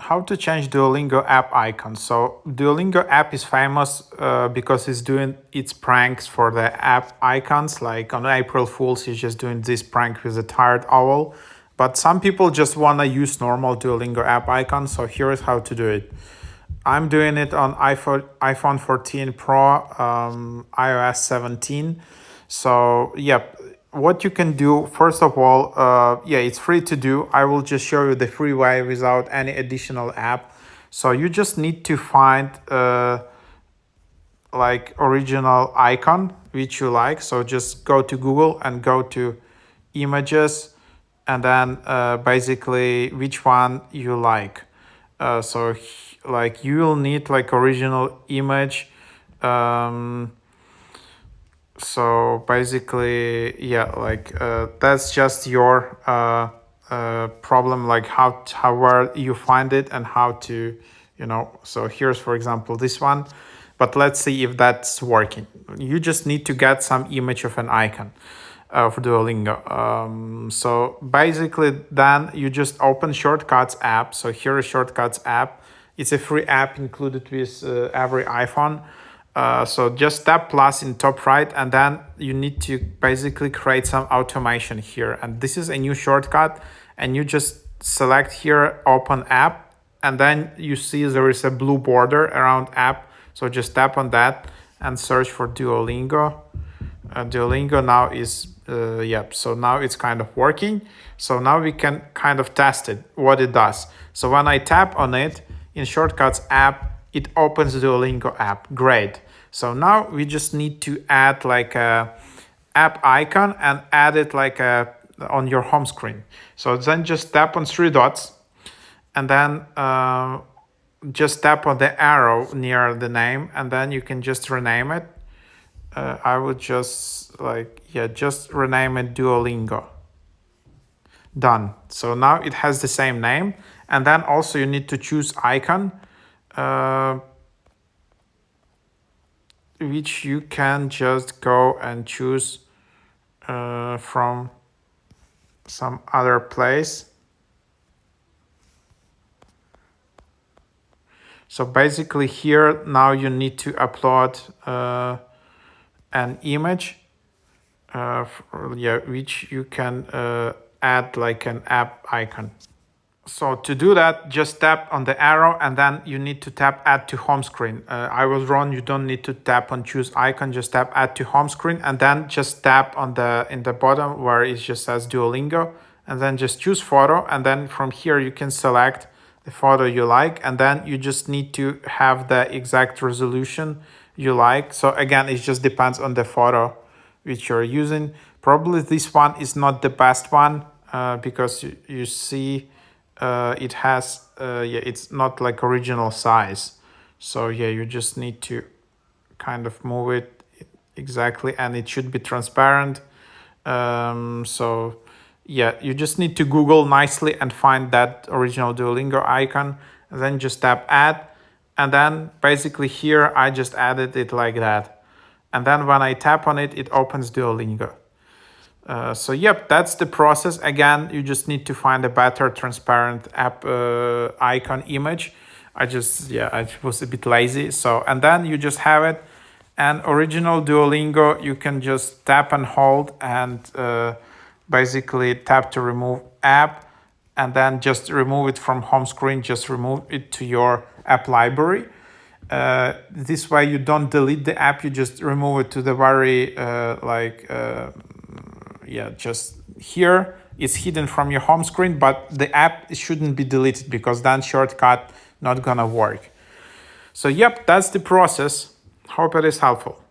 how to change Duolingo app icon. So Duolingo app is famous because it's doing its pranks for the app icons. Like on April Fools, it's just doing this prank with a tired owl. But some people just want to use normal Duolingo app icon. So here is how to do it. I'm doing it on iPhone 14 Pro, iOS 17. So yep. What you can do, first of all, it's free to do. I will just show you the free way without any additional app. So you just need to find like original icon which you like. So just go to Google and go to images, and then basically which one you like. Like you will need like original image. So basically, that's just your problem, like where you find it and how to, so here's, for example, this one, but let's see if that's working. You just need to get some image of an icon of Duolingo. So basically then you just open Shortcuts app. So here is Shortcuts app. It's a free app included with every iPhone. So just tap plus in top right, and then you need to basically create some automation here. And this is a new shortcut, and you just select here open app, and then you see there is a blue border around app. So just tap on that and search for Duolingo. Duolingo now is, so now it's kind of working. So now we can kind of test it, what it does. So when I tap on it in Shortcuts app, it opens Duolingo app. Great. So now we just need to add like a app icon and add it like on your home screen. So then just tap on three dots, and then just tap on the arrow near the name, and then you can just rename it. I would just just rename it Duolingo. Done. So now it has the same name, and then also you need to choose icon. Which you can just go and choose from some other place. So basically here now you need to upload an image, which you can add like an app icon. So to do that, just tap on the arrow, and then you need to tap add to home screen. I was wrong, you don't need to tap on choose icon, just tap add to home screen, and then just tap on in the bottom where it just says Duolingo, and then just choose photo, and then from here you can select the photo you like, and then you just need to have the exact resolution you like. So again, it just depends on the photo which you're using. Probably this one is not the best one because you see it has it's not like original size. So you just need to kind of move it exactly, and it should be transparent. You just need to Google nicely and find that original Duolingo icon, and then just tap add, and then basically here I just added it like that, and then when I tap on it, it opens Duolingo. That's the process. Again, you just need to find a better transparent app icon image. I was a bit lazy. So, and then you just have it. And original Duolingo, you can just tap and hold, and basically tap to remove app, and then just remove it from home screen. Just remove it to your app library. This way you don't delete the app, you just remove it to the very just here it's hidden from your home screen, but the app shouldn't be deleted because then shortcut not gonna work. So that's the process. Hope it is helpful.